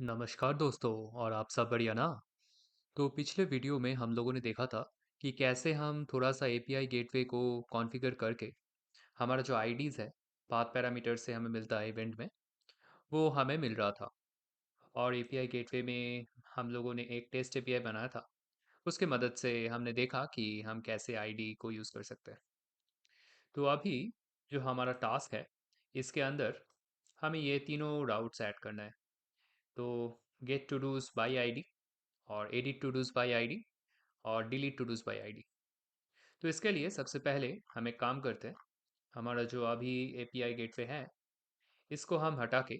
नमस्कार दोस्तों। और आप सब बढ़िया ना। तो पिछले वीडियो में हम लोगों ने देखा था कि कैसे हम थोड़ा सा एपीआई गेटवे को कॉन्फ़िगर करके हमारा जो आईडीज़ है पाथ पैरामीटर से हमें मिलता है इवेंट में, वो हमें मिल रहा था। और एपीआई गेटवे में हम लोगों ने एक टेस्ट एपीआई बनाया था। उसके मदद से हमने देखा कि हम कैसे आईडी को यूज़ कर सकते हैं। तो अभी जो हमारा टास्क है, इसके अंदर हमें ये तीनों राउट्स ऐड करना है। तो get to dos by ID, और edit todos by ID, और delete todos by ID. तो इसके लिए सबसे पहले हम एक काम करते हैं। हमारा जो अभी एपीआई गेटवे है, इसको हम हटा के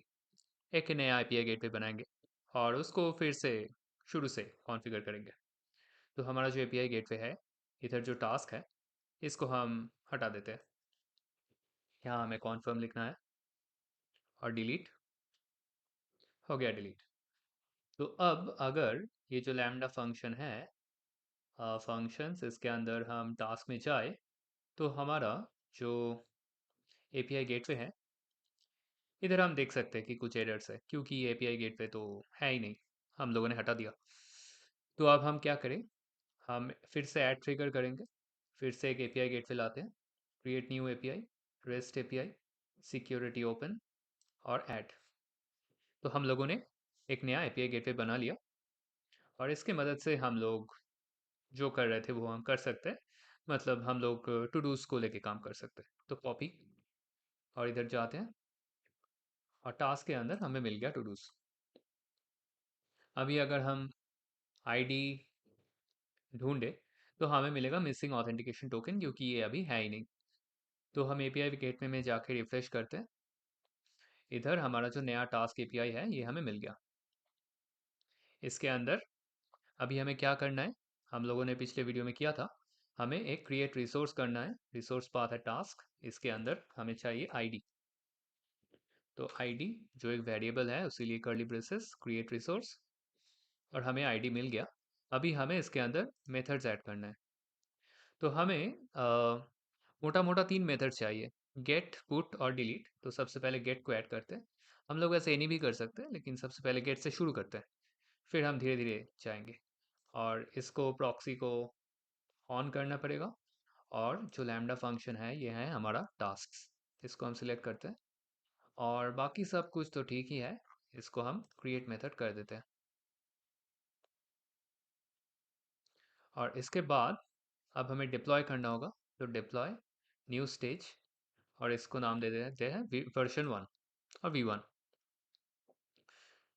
एक नया एपीआई गेटवे बनाएंगे और उसको फिर से शुरू से कॉन्फ़िगर करेंगे। तो हमारा जो एपीआई गेटवे है, इधर जो टास्क है, इसको हम हटा देते हैं। यहाँ हमें कॉन्फर्म लिखना है और डिलीट। हो गया डिलीट। तो अब अगर ये जो लैम्डा फंक्शन है, फंक्शंस, इसके अंदर हम टास्क में जाए, तो हमारा जो एपीआई गेटवे है, इधर हम देख सकते हैं कि कुछ एरर्स है क्योंकि ये एपीआई गेटवे तो है ही नहीं, हम लोगों ने हटा दिया। तो अब हम क्या करें, हम फिर से ऐड ट्रिगर करेंगे। फिर से एक एपीआई गेटवे लाते हैं। Create new API, rest API, security open और ऐड। तो हम लोगों ने एक नया एपीआई गेटवे बना लिया और इसके मदद से हम लोग जो कर रहे थे वो हम कर सकते हैं। मतलब हम लोग टू डूज को लेके काम कर सकते हैं। तो कॉपी, और इधर जाते हैं और टास्क के अंदर हमें मिल गया टू डूज। अभी अगर हम आईडी ढूंढे, तो हमें मिलेगा मिसिंग ऑथेंटिकेशन टोकन, क्योंकि ये अभी है ही नहीं। तो हम एपीआई गेटवे में जाके रिफ्रेश करते हैं। इधर हमारा जो नया टास्क एपीआई है, ये हमें मिल गया। इसके अंदर अभी हमें क्या करना है, हम लोगों ने पिछले वीडियो में किया था। हमें एक क्रिएट रिसोर्स करना है। रिसोर्स पाथ है टास्क, इसके अंदर हमें चाहिए आईडी। तो आईडी जो एक वेरिएबल है, उसी लिए कर्ली ब्रेसेस क्रिएट रिसोर्स, और हमें आईडी मिल गया। अभी हमें इसके अंदर मेथड्स ऐड करना है। तो हमें मोटा मोटा तीन मेथड चाहिए, गेट, पुट और डिलीट। तो सबसे पहले गेट को ऐड करते हैं। हम लोग ऐसे एनी भी कर सकते हैं, लेकिन सबसे पहले गेट से शुरू करते हैं, फिर हम धीरे धीरे जाएंगे। और इसको प्रॉक्सी को ऑन करना पड़ेगा। और जो लैम्डा फंक्शन है, ये है हमारा टास्क। इसको हम सिलेक्ट करते हैं और बाकी सब कुछ तो ठीक ही है। इसको हम क्रिएट मेथड कर देते हैं। और इसके बाद अब हमें डिप्लॉय करना होगा। तो डिप्लॉय न्यू स्टेज, और इसको नाम दे देते हैं वर्जन 1 और V1।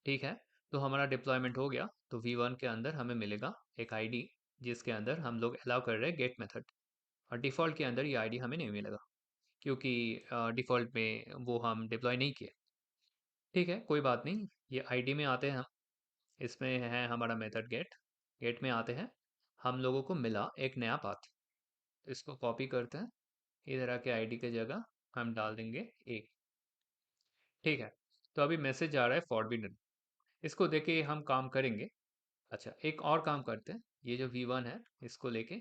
ठीक है। तो हमारा डिप्लॉयमेंट हो गया। तो V1 के अंदर हमें मिलेगा एक आईडी, जिसके अंदर हम लोग अलाउ कर रहे हैं गेट मेथड। और डिफ़ॉल्ट के अंदर ये आईडी हमें नहीं मिलेगा, क्योंकि डिफ़ॉल्ट में वो हम डिप्लॉय नहीं किए। ठीक है, कोई बात नहीं। ये आईडी में आते हैं हम। इसमें है हमारा मेथड गेट। गेट में आते हैं, हम लोगों को मिला एक नया पाथ। तो इसको कॉपी करते हैं। इधर आके आईडी की जगह हम डाल देंगे एक। ठीक है। तो अभी मैसेज आ रहा है फॉरबिडन। इसको देके हम काम करेंगे। अच्छा, एक और काम करते हैं। ये जो V1 है, इसको लेके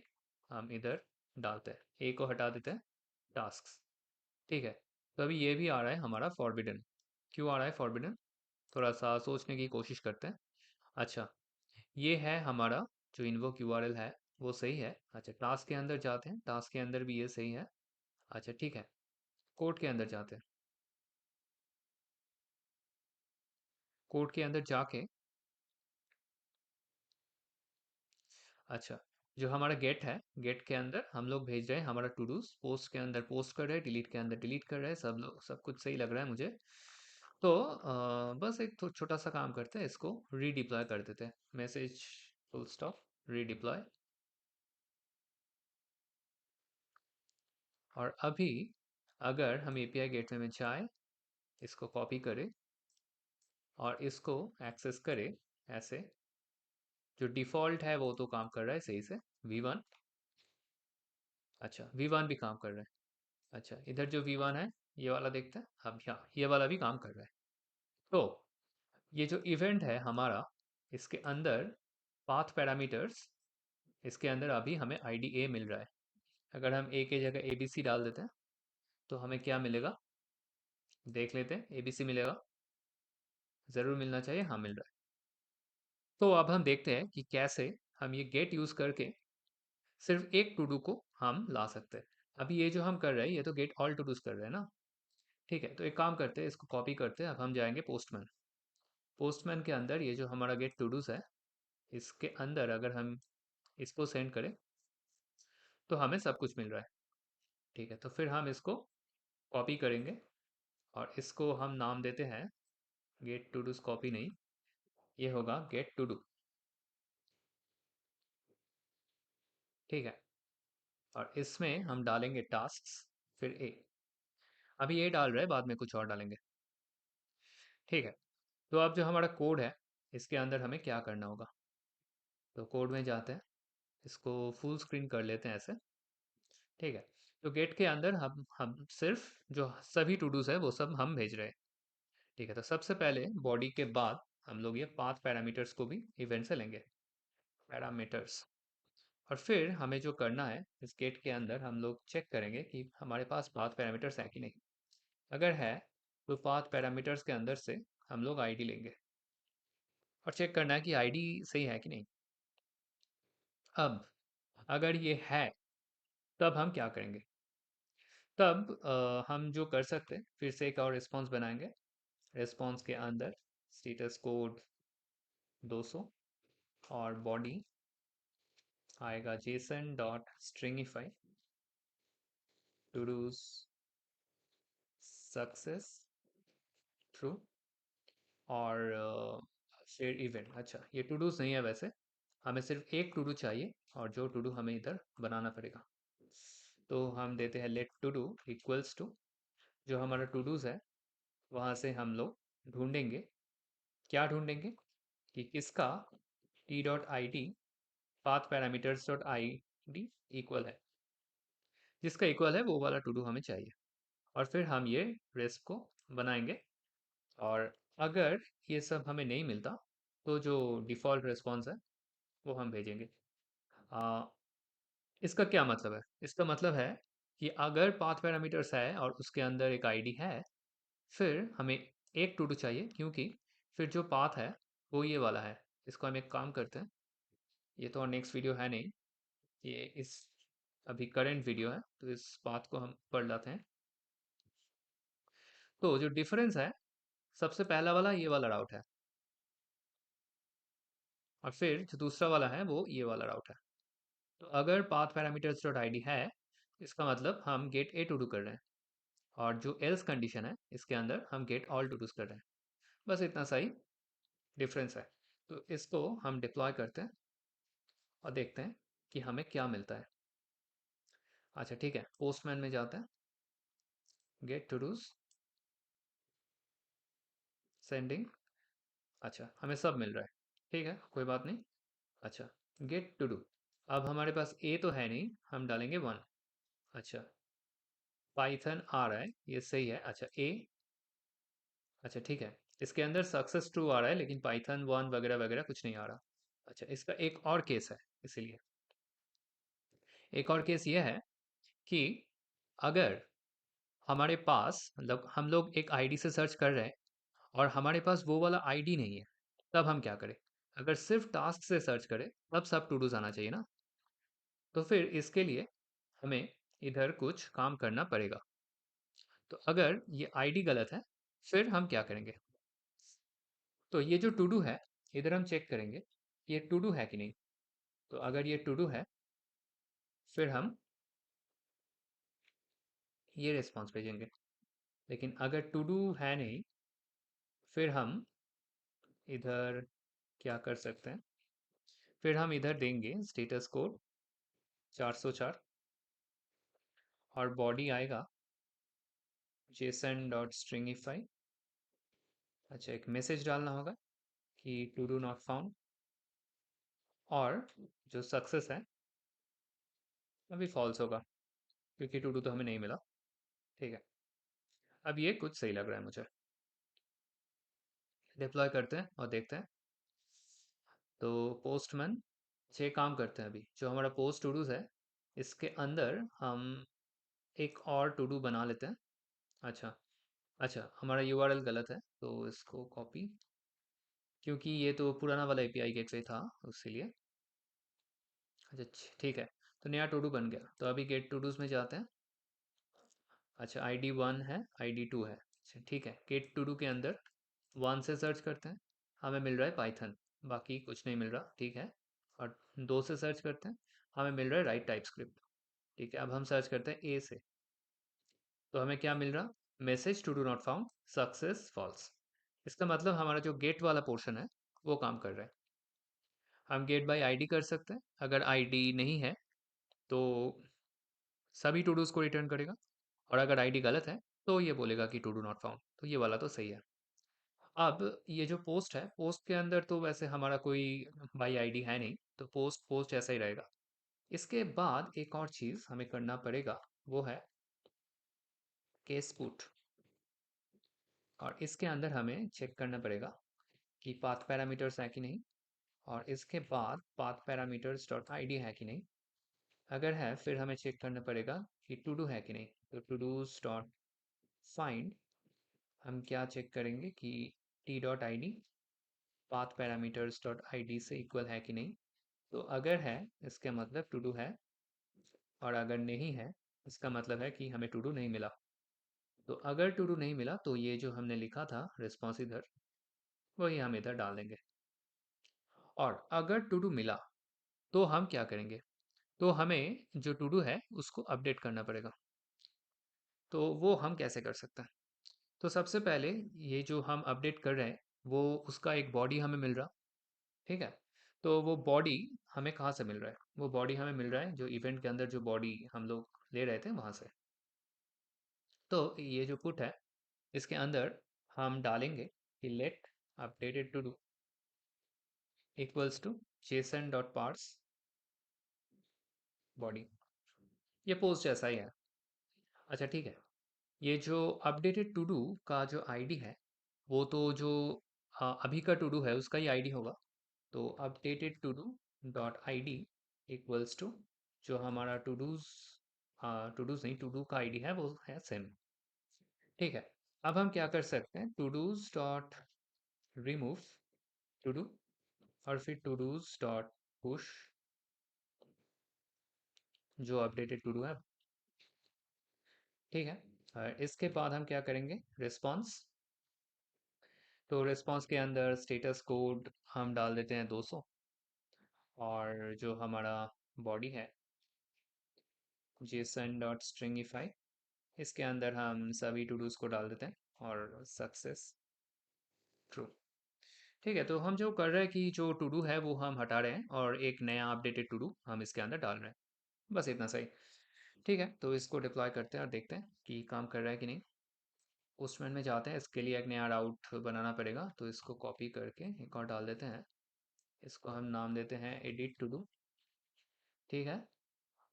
हम इधर डालते हैं, ए को हटा देते हैं, टास्क। ठीक है। तो अभी ये भी आ रहा है हमारा फॉरबिडन। क्यों आ रहा है फॉरबिडन, थोड़ा सा सोचने की कोशिश करते हैं। अच्छा, ये है हमारा जो इन्वोक यूआरएल है, वो सही है। अच्छा, टास्क के अंदर जाते हैं, टास्क के अंदर भी ये सही है। अच्छा ठीक है, कोड के अंदर जाते हैं। कोड के अंदर जाके, अच्छा, जो हमारा गेट है, गेट के अंदर हम लोग भेज रहे हैं हमारा टू डूज। पोस्ट के अंदर पोस्ट कर रहे हैं, डिलीट के अंदर डिलीट कर रहे हैं। सब लोग, सब कुछ सही लग रहा है मुझे। तो बस एक तो छोटा सा काम करते हैं, इसको रीडिप्लॉय कर देते हैं। Message full stop redeploy. और अभी अगर हम एपीआई गेटवे में जाए, इसको कॉपी करें और इसको एक्सेस करें ऐसे, जो डिफ़ॉल्ट है वो तो काम कर रहा है सही से, V1। अच्छा, V1 भी काम कर रहा है। अच्छा, इधर जो V1 है, ये वाला देखते हैं। अब यहाँ ये वाला भी काम कर रहा है। तो ये जो इवेंट है हमारा, इसके अंदर पाथ पैरामीटर्स, इसके अंदर अभी हमें आईडी ए मिल रहा है। अगर हम ए के जगह ABC डाल देते हैं, तो हमें क्या मिलेगा, देख लेते हैं। ABC मिलेगा। ज़रूर मिलना चाहिए, हाँ मिल रहा है। तो अब हम देखते हैं कि कैसे हम ये गेट यूज़ करके सिर्फ एक टू डू को हम ला सकते हैं। अभी ये जो हम कर रहे हैं ये तो गेट ऑल टू डूज कर रहे हैं ना। ठीक है, तो एक काम करते हैं, इसको कॉपी करते हैं। अब हम जाएंगे पोस्टमैन। पोस्टमैन के अंदर ये जो हमारा गेट टू डूज है, इसके अंदर अगर हम इसको सेंड करें तो हमें सब कुछ मिल रहा है। ठीक है, तो फिर हम इसको कॉपी करेंगे और इसको हम नाम देते हैं गेट टू डूज कॉपी नहीं, ये होगा गेट टू डू। ठीक है, और इसमें हम डालेंगे टास्क्स, फिर ए। अभी ये डाल रहे हैं, बाद में कुछ और डालेंगे। ठीक है, तो अब जो हमारा कोड है इसके अंदर हमें क्या करना होगा, तो कोड में जाते हैं, इसको फुल स्क्रीन कर लेते हैं ऐसे। ठीक है, तो गेट के अंदर हम सिर्फ जो सभी टू डूज है वो सब हम भेज रहे हैं। ठीक है, तो सबसे पहले बॉडी के बाद हम लोग ये पाथ पैरामीटर्स को भी इवेंट से लेंगे, पैरामीटर्स। और फिर हमें जो करना है इस गेट के अंदर हम लोग चेक करेंगे कि हमारे पास पाथ पैरामीटर्स है कि नहीं। अगर है तो पाथ पैरामीटर्स के अंदर से हम लोग आईडी लेंगे और चेक करना है कि आईडी सही है कि नहीं। अब अगर ये है तब हम क्या करेंगे, तब हम जो कर सकते हैं फिर से एक और रिस्पॉन्स बनाएंगे। रिस्पॉन्स के अंदर स्टेटस कोड 200 और बॉडी आएगा JSON dot stringify todos success true और शेयर इवेंट। अच्छा, ये टू डूज नहीं है वैसे, हमें सिर्फ एक टू डू चाहिए और जो टू डू हमें इधर बनाना पड़ेगा। तो हम देते हैं let to do equals to, जो हमारा टू डूज है वहां से हम लोग ढूंढेंगे। क्या ढूंढेंगे कि किसका T dot I D path parameters dot I D equal है, जिसका इक्वल है वो वाला टू डू हमें चाहिए। और फिर हम ये रेस्ट को बनाएंगे। और अगर ये सब हमें नहीं मिलता तो जो डिफ़ॉल्ट रिस्पॉन्स है वो हम भेजेंगे। आ, इसका क्या मतलब है, इसका मतलब है कि अगर पाथ पैरामीटर्स है और उसके अंदर एक आईडी है, फिर हमें एक टू डू चाहिए, क्योंकि फिर जो पाथ है वो ये वाला है। इसको हम एक काम करते हैं, ये तो नेक्स्ट वीडियो है नहीं, ये इस अभी करंट वीडियो है, तो इस बात को हम पढ़ लाते हैं। तो जो डिफरेंस है, सबसे पहला वाला ये वाला राउट है और फिर जो दूसरा वाला है वो ये वाला राउट है। तो अगर path parameters dot I D है, इसका मतलब हम गेट ए टू डू कर रहे हैं, और जो एल्स कंडीशन है इसके अंदर हम गेट ऑल टू डूज कर रहे हैं। बस इतना सही डिफरेंस है। तो इसको हम डिप्लॉय करते हैं और देखते हैं कि हमें क्या मिलता है। अच्छा ठीक है, पोस्टमैन में जाते हैं, गेट टू डूज सेंडिंग। अच्छा, हमें सब मिल रहा है, ठीक है कोई बात नहीं। अच्छा, गेट टू डू, अब हमारे पास ए तो है नहीं, हम डालेंगे 1। अच्छा, पाइथन आ रहा है, ये सही है। अच्छा ए, अच्छा ठीक है, इसके अंदर सक्सेस ट्रू आ रहा है लेकिन पाइथन 1 वगैरह वगैरह कुछ नहीं आ रहा। अच्छा, इसका एक और केस है, इसीलिए एक और केस ये है कि अगर हमारे पास मतलब हम लोग एक आईडी से सर्च कर रहे हैं और हमारे पास वो वाला आईडी नहीं है, तब हम क्या करें। अगर सिर्फ टास्क से सर्च करें तब सब टू डूज आना चाहिए ना। तो फिर इसके लिए हमें इधर कुछ काम करना पड़ेगा। तो अगर ये आईडी गलत है फिर हम क्या करेंगे, तो ये जो टू डू है इधर हम चेक करेंगे ये टू डू है कि नहीं। तो अगर ये टू डू है फिर हम ये रिस्पॉन्स भेजेंगे, लेकिन अगर टू डू है नहीं फिर हम इधर क्या कर सकते हैं, फिर हम इधर देंगे स्टेटस कोड 404 और बॉडी आएगा जेसन डॉट स्ट्रिंगिफाई। अच्छा, एक मैसेज डालना होगा कि टू डू नॉट फाउंड, और जो सक्सेस है अभी फॉल्स होगा क्योंकि टू डू तो हमें नहीं मिला। ठीक है, अब ये कुछ सही लग रहा है मुझे। डिप्लॉय करते हैं और देखते हैं। तो पोस्टमैन से काम करते हैं, अभी जो हमारा पोस्ट टू डूज है इसके अंदर हम एक और टू डू बना लेते हैं। अच्छा, अच्छा हमारा यूआरएल गलत है तो इसको कॉपी क्योंकि ये तो पुराना वाला एपीआई गेटवे था, इसीलिए। अच्छा ठीक है। तो नया टू डू बन गया, तो अभी गेट टू डूज में जाते हैं। अच्छा, आईडी वन है, आईडी टू है। अच्छा ठीक है, गेट टू डू के अंदर वन से सर्च करते हैं, हमें मिल रहा है पाइथन, बाकी कुछ नहीं मिल रहा, ठीक है। और दो से सर्च करते हैं, हमें मिल रहा है राइट टाइप स्क्रिप्ट। ठीक है, अब हम सर्च करते हैं ए से, तो हमें क्या मिल रहा, message to do not found, success false. इसका मतलब हमारा जो गेट वाला पोर्शन है वो काम कर रहा है। हम गेट बाय आईडी कर सकते हैं, अगर आईडी नहीं है तो सभी टू डूज को रिटर्न करेगा, और अगर आईडी गलत है तो ये बोलेगा कि टू डू नॉट फाउंड, तो ये वाला तो सही है। अब ये जो पोस्ट है, पोस्ट के अंदर तो वैसे हमारा कोई बाई आईडी है नहीं, तो पोस्ट पोस्ट ऐसा ही रहेगा। इसके बाद एक और चीज़ हमें करना पड़ेगा, वो है केस पुट। और इसके अंदर हमें चेक करना पड़ेगा कि पाथ पैरामीटर्स है कि नहीं, और इसके बाद पाथ पैरामीटर्स डॉट आईडी है कि नहीं। अगर है फिर हमें चेक करना पड़ेगा कि टू डू है कि नहीं, तो टू डूज डॉट फाइंड, हम क्या चेक करेंगे कि T dot I D path parameters dot I D से इक्वल है कि नहीं। तो अगर है इसका मतलब टू डू है, और अगर नहीं है इसका मतलब है कि हमें टू डू नहीं मिला। तो अगर टू डू नहीं मिला तो ये जो हमने लिखा था रिस्पॉन्स इधर, वही हम इधर डाल देंगे। और अगर टू डू मिला तो हम क्या करेंगे, तो हमें जो टू डू है उसको अपडेट करना पड़ेगा। तो वो हम कैसे कर सकते हैं, तो सबसे पहले ये जो हम अपडेट कर रहे हैं वो उसका एक बॉडी हमें मिल रहा, ठीक है। तो वो बॉडी हमें कहाँ से मिल रहा है, वो बॉडी हमें मिल रहा है जो इवेंट के अंदर जो बॉडी हम लोग ले रहे थे वहाँ से। तो ये जो पुट है इसके अंदर हम डालेंगे कि let updated todo equals to JSON dot parse body. ये पोस्ट जैसा ही है। अच्छा ठीक है, ये जो अपडेटेड टू डू का जो आईडी है वो तो जो अभी का टू डू है उसका ही आईडी होगा। तो updated todo dot I D equals to जो हमारा टू डूज नहीं, टू डू का आईडी है वो है सेम, ठीक है। अब हम क्या कर सकते हैं, to dos dot remove todo, और फिर टू डूज डॉट पुश जो अपडेटेड टू डू है, ठीक है। इसके बाद हम क्या करेंगे, रिस्पॉन्स। तो रिस्पॉन्स के अंदर स्टेटस कोड हम डाल देते हैं 200, और जो हमारा बॉडी है जेसन डॉट स्ट्रिंगिफाई, इसके अंदर हम सभी टू डूज को डाल देते हैं, और सक्सेस ट्रू। ठीक है, तो हम जो कर रहे हैं कि जो टू डू है वो हम हटा रहे हैं और एक नया अपडेटेड टू डू हम इसके अंदर डाल रहे हैं, बस इतना सही। ठीक है, तो इसको डिप्लॉय करते हैं और देखते हैं कि काम कर रहा है कि नहीं। पोस्टमैन में जाते हैं, इसके लिए एक नया राउट बनाना पड़ेगा, तो इसको कॉपी करके एक और डाल देते हैं। इसको हम नाम देते हैं एडिट टू डू, ठीक है।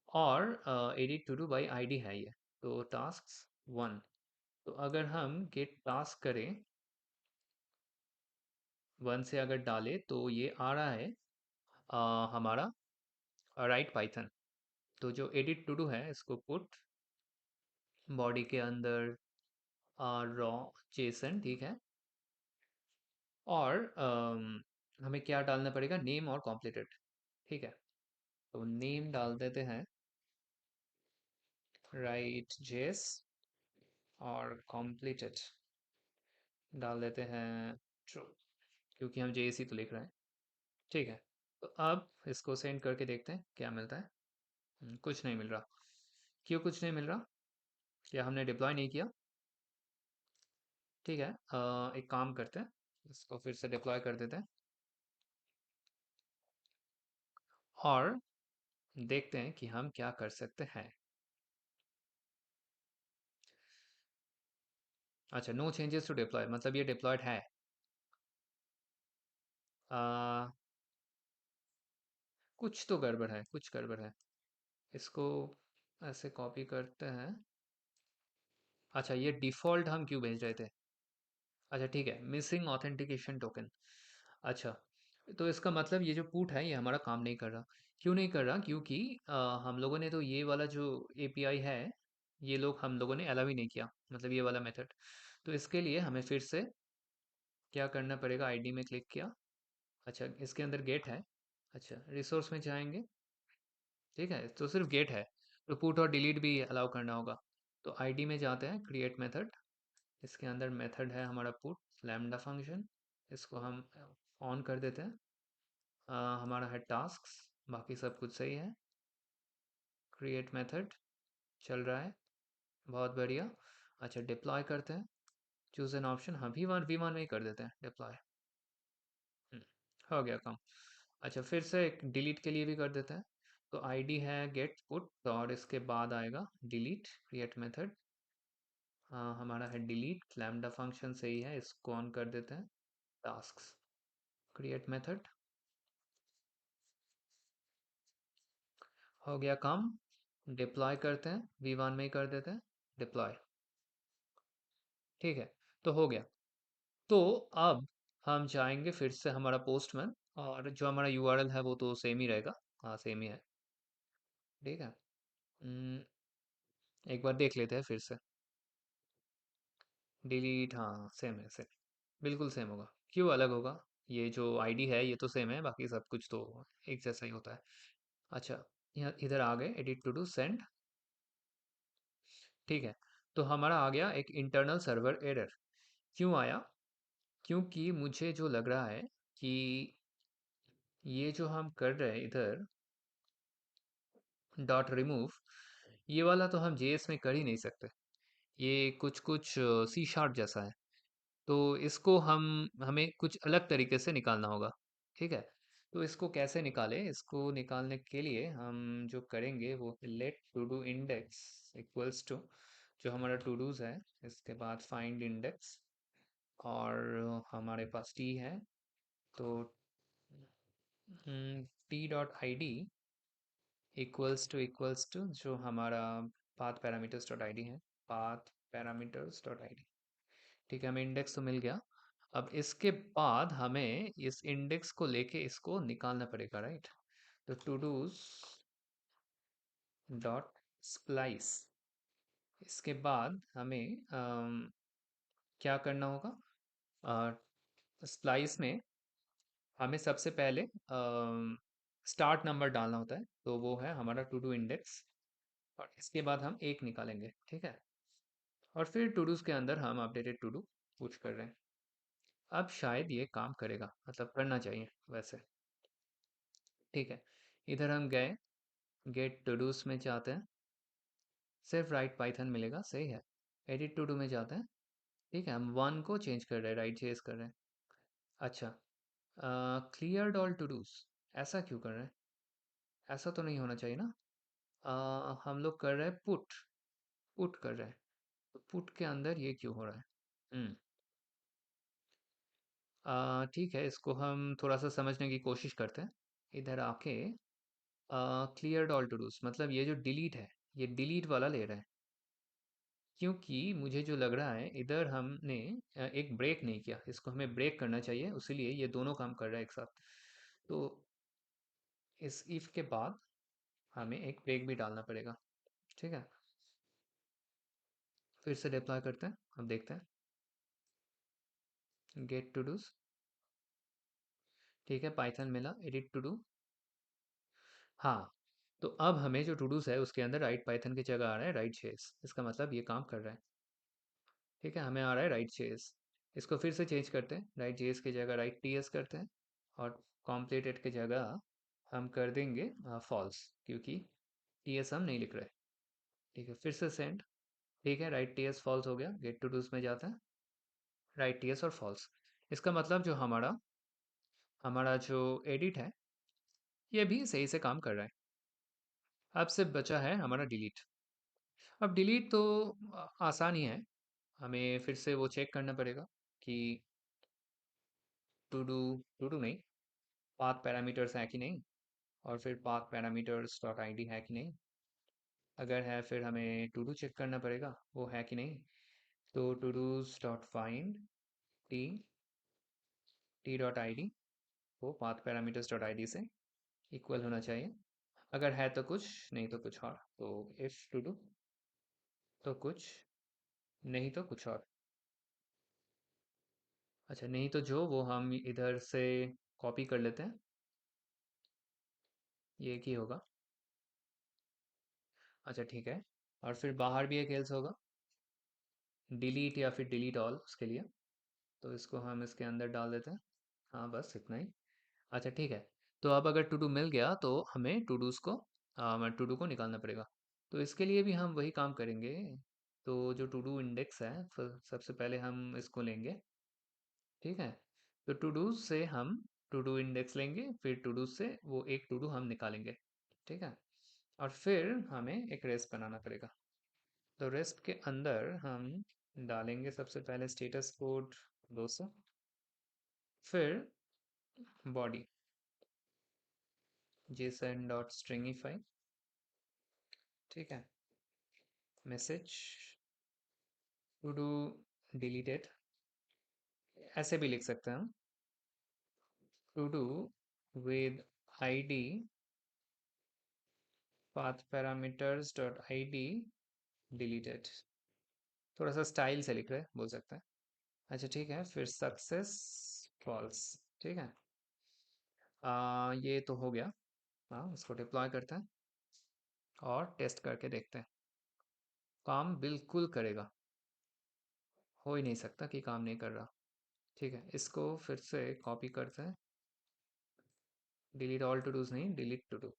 और edit to do by ID है ये, तो टास्क वन। तो अगर हम गेट टास्क करें वन से अगर डालें तो ये आ रहा है हमारा राइट पाइथन। तो जो एडिट टू डू है इसको पुट बॉडी के अंदर रॉ जेसन, ठीक है। और हमें क्या डालना पड़ेगा, नेम और कॉम्प्लीटेड, ठीक है। तो नेम डाल देते हैं राइट जेस, और कॉम्प्लीटेड डाल देते हैं ट्रू, क्योंकि हम जेएसई तो लिख रहे हैं, ठीक है। तो अब इसको सेंड करके देखते हैं क्या मिलता है। कुछ नहीं मिल रहा। क्यों कुछ नहीं मिल रहा, क्या हमने डिप्लॉय नहीं किया। ठीक है, एक काम करते हैं, इसको फिर से डिप्लॉय कर देते हैं और देखते हैं कि हम क्या कर सकते हैं। अच्छा, नो चेंजेस टू डिप्लॉय, मतलब ये डिप्लॉयड है। आ, कुछ तो गड़बड़ है, कुछ गड़बड़ है। इसको ऐसे कॉपी करते हैं। अच्छा, ये डिफ़ॉल्ट हम क्यों भेज रहे थे। अच्छा ठीक है, मिसिंग ऑथेंटिकेशन टोकन। अच्छा, तो इसका मतलब ये जो पुट है ये हमारा काम नहीं कर रहा। क्यों नहीं कर रहा, क्योंकि हम लोगों ने तो ये वाला जो एपीआई है ये लोग हम लोगों ने अलाउ ही नहीं किया, मतलब ये वाला मेथड। तो इसके लिए हमें फिर से क्या करना पड़ेगा, आईडी में क्लिक किया, अच्छा, इसके अंदर गेट है। अच्छा, रिसोर्स में जाएंगे। ठीक है, तो सिर्फ गेट है, तो पुट और डिलीट भी अलाउ करना होगा। तो आईडी में जाते हैं, क्रिएट मेथड। इसके अंदर मेथड है हमारा पुट लैम्डा फंक्शन। इसको हम ऑन कर देते हैं। हमारा है टास्क्स, बाकी सब कुछ सही है। क्रिएट मेथड चल रहा है, बहुत बढ़िया। अच्छा, डिप्लॉय करते हैं। चूज एन ऑप्शन, हाँ वी वन में ही कर देते हैं डिप्लॉय। हो गया काम। अच्छा, फिर से डिलीट के लिए भी कर देते हैं। तो आईडी है गेट पुट और इसके बाद आएगा डिलीट, क्रिएट मेथड। हाँ, हमारा है डिलीट, लैम्डा फंक्शन सही है, इसको ऑन कर देते हैं। Tasks, create method. हो गया काम। डिप्लॉय करते हैं, वी वन में ही कर देते हैं डिप्लॉय। ठीक है, तो हो गया। तो अब हम जाएंगे फिर से हमारा पोस्टमैन, और जो हमारा यूआरएल है वो तो सेम ही रहेगा। हाँ, सेम ही है। ठीक है। एक बार देख लेते हैं फिर से। डिलीट, हाँ सेम है, सेम। बिल्कुल सेम होगा, क्यों अलग होगा? ये जो आईडी है ये तो सेम है, बाकी सब कुछ तो एक जैसा ही होता है। अच्छा, यहाँ इधर आ गए, एडिट टू डू सेंड। ठीक है, तो हमारा आ गया एक इंटरनल सर्वर एरर। क्यों आया? क्योंकि मुझे जो लग रहा है कि ये जो हम कर रहे हैं इधर, डॉट रिमूव, ये वाला तो हम जेएस में कर ही नहीं सकते। ये कुछ कुछ सी शार्प जैसा है। तो इसको हमें कुछ अलग तरीके से निकालना होगा। ठीक है, तो इसको कैसे निकालें? इसको निकालने के लिए हम जो करेंगे वो let to do index equals to, जो हमारा टू डूज है, इसके बाद फाइंड इंडेक्स, और हमारे पास टी है, तो T dot I D equals to जो हमारा path parameters dot I D है, path parameters dot I D. ठीक है, हमें इंडेक्स तो मिल गया। अब इसके बाद हमें इस इंडेक्स को लेके इसको निकालना पड़ेगा, राइट? तो टू डूज डॉट स्प्लाइस, इसके बाद हमें क्या करना होगा? स्प्लाइस में हमें सबसे पहले स्टार्ट नंबर डालना होता है, तो वो है हमारा टू डू इंडेक्स, और इसके बाद हम एक निकालेंगे। ठीक है, और फिर टू डूज के अंदर हम अपडेटेड टू डू पुश कर रहे हैं। अब शायद ये काम करेगा, मतलब करना चाहिए वैसे। ठीक है, इधर हम गए, गेट टू डूज में जाते हैं, सिर्फ राइट पाइथन मिलेगा, सही है। एडिट टू डू में जाते हैं। ठीक है, हम वन को चेंज कर रहे हैं, राइट चेंज कर रहे हैं। अच्छा, क्लियर ऑल टू डूज, ऐसा क्यों कर रहे हैं? ऐसा तो नहीं होना चाहिए ना। हम लोग कर रहे हैं पुट, पुट कर रहे हैं, तो पुट के अंदर ये क्यों हो रहा है? हम्म ठीक है, इसको हम थोड़ा सा समझने की कोशिश करते हैं। इधर आके क्लियर ऑल टू डूज, मतलब ये जो डिलीट है, ये डिलीट वाला ले रहा है। क्योंकि मुझे जो लग रहा है इधर हमने एक ब्रेक नहीं किया, इसको हमें ब्रेक करना चाहिए, उसीलिए ये दोनों काम कर रहा है एक साथ। तो इस इफ के बाद हमें एक ब्रेक भी डालना पड़ेगा। ठीक है, फिर से डिप्लॉय करते हैं, अब देखते हैं गेट टू डूज। ठीक है, पाइथन मिला, एडिट टू डू। हाँ, तो अब हमें जो टू डूज है उसके अंदर राइट पाइथन की जगह आ रहा है राइट चेस, इसका मतलब ये काम कर रहा है। ठीक है, हमें आ रहा है राइट चेस। इसको फिर से चेंज करते हैं, राइट जेएस की जगह राइट टीएस करते हैं, और कॉम्प्लीटेड की जगह हम कर देंगे फॉल्स, क्योंकि टीएस हम नहीं लिख रहे। ठीक है, फिर से सेंड। ठीक है, राइट टीएस फॉल्स हो गया, गेट टू डूज में जाते हैं, राइट टीएस और फॉल्स। इसका मतलब जो हमारा हमारा जो एडिट है ये भी सही से काम कर रहा है। अब सिर्फ बचा है हमारा डिलीट। अब डिलीट तो आसान ही है, हमें फिर से वो चेक करना पड़ेगा कि टू डू, टू डू नहीं, पाथ पैरामीटर्स है कि नहीं, और फिर पाथ पैरामीटर्स डॉट आईडी है कि नहीं। अगर है फिर हमें टू डू चेक करना पड़ेगा वो है कि नहीं। तो todos dot find T, T dot I D, वो path parameters dot I D से इक्वल होना चाहिए। अगर है तो कुछ, नहीं तो कुछ और। तो इफ टू डू तो कुछ, नहीं तो कुछ और। अच्छा, नहीं तो जो वो हम इधर से कॉपी कर लेते हैं, ये एक ही होगा। अच्छा ठीक है। और फिर बाहर भी एक एल्स होगा, डिलीट या फिर डिलीट ऑल उसके लिए। तो इसको हम इसके अंदर डाल देते हैं। हाँ बस इतना ही। अच्छा ठीक है। तो अब अगर टू डू मिल गया तो हमें टू डू को निकालना पड़ेगा। तो इसके लिए भी हम वही काम करेंगे। तो जो टू डू इंडेक्स है, सबसे पहले हम इसको लेंगे। ठीक है। तो टू डू से हम टू डू इंडेक्स लेंगे, फिर टू डू से वो एक टू डू हम निकालेंगे। ठीक है। और फिर हमें एक रेस्ट बनाना पड़ेगा। तो रेस्ट के अंदर हम डालेंगे सबसे पहले स्टेटस कोड 200, फिर बॉडी जेसन डॉट स्ट्रिंगिफाई। ठीक है। मैसेज टू डू डिलीटेड, ऐसे भी लिख सकते हैं हम। To do with ID path parameters dot id deleted। थोड़ा सा स्टाइल से लिख रहे हैं, बोल सकते हैं। अच्छा ठीक है। फिर सक्सेस फॉल्स। ठीक है। ये तो हो गया। हाँ इसको डिप्लॉय करते हैं और टेस्ट करके देखते हैं। काम बिल्कुल करेगा, हो ही नहीं सकता कि काम नहीं कर रहा। ठीक है, इसको फिर से कॉपी करते हैं। डिलीट ऑल टू डूज नहीं, डिलीट टू डू।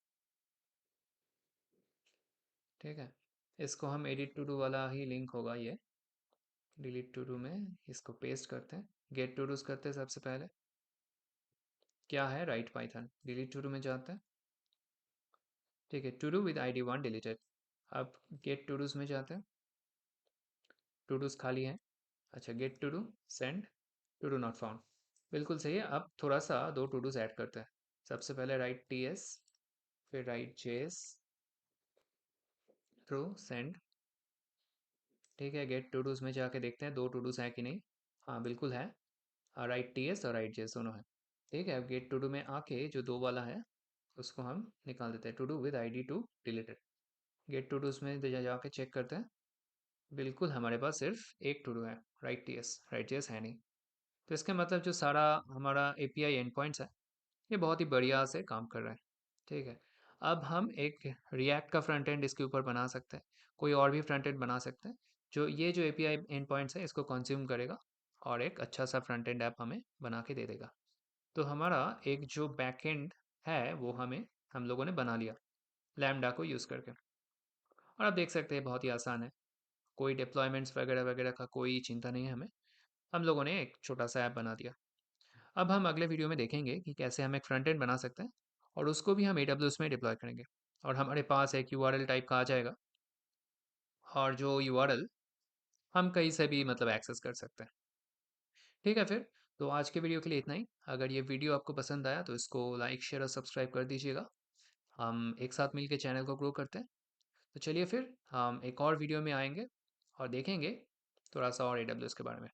ठीक है। इसको हम एडिट टू डू वाला ही लिंक होगा ये। डिलीट टू डू में इसको पेस्ट करते हैं। गेट टू डूज करते हैं सबसे पहले। क्या है, write Python. Delete to do में जाते हैं। ठीक है, to do with ID 1 deleted. अब गेट टू डूज में जाते हैं। टू डूज खाली है। अच्छा, get to do send to do not found. बिल्कुल सही है। अब थोड़ा सा दो टू डूज ऐड करते हैं। सबसे पहले राइट TS, फिर राइट JS थ्रू सेंड। ठीक है, गेट टू डूज में जाके देखते हैं दो टू डूज है कि नहीं। हाँ बिल्कुल है। राइट TS और राइट JS दोनों है। ठीक है, अब गेट टू डू में आके जो दो वाला है उसको हम निकाल देते हैं। To do with ID 2 deleted. Get to dos में जाके चेक करते हैं। बिल्कुल हमारे पास सिर्फ एक टू डू है, राइट जेएस है नहीं। तो इसका मतलब जो सारा हमारा API एंड पॉइंट्स है, ये बहुत ही बढ़िया से काम कर रहा है। ठीक है। अब हम एक रिएक्ट का फ्रंट एंड इसके ऊपर बना सकते हैं, कोई और भी फ्रंट एंड बना सकते हैं जो ये जो API एंड पॉइंट्स है इसको कंज्यूम करेगा और एक अच्छा सा फ्रंट एंड ऐप हमें बना के दे देगा। तो हमारा एक जो बैक एंड है वो हम लोगों ने बना लिया लैम्डा को यूज़ करके। और आप देख सकते हैं बहुत ही आसान है, कोई डिप्लॉयमेंट्स वगैरह वगैरह का कोई चिंता नहीं है हमें। हम लोगों ने एक छोटा सा ऐप बना दिया। अब हम अगले वीडियो में देखेंगे कि कैसे हम एक फ्रंट एंड बना सकते हैं और उसको भी हम AWS में डिप्लॉय करेंगे। और हमारे पास एक URL टाइप का आ जाएगा, और जो URL हम कहीं से भी मतलब एक्सेस कर सकते हैं। ठीक है फिर। तो आज के वीडियो के लिए इतना ही। अगर ये वीडियो आपको पसंद आया तो इसको लाइक शेयर और सब्सक्राइब कर दीजिएगा। हम एक साथ मिलकर चैनल को ग्रो करते हैं। तो चलिए फिर हम एक और वीडियो में आएंगे और देखेंगे थोड़ा सा और AWS के बारे में।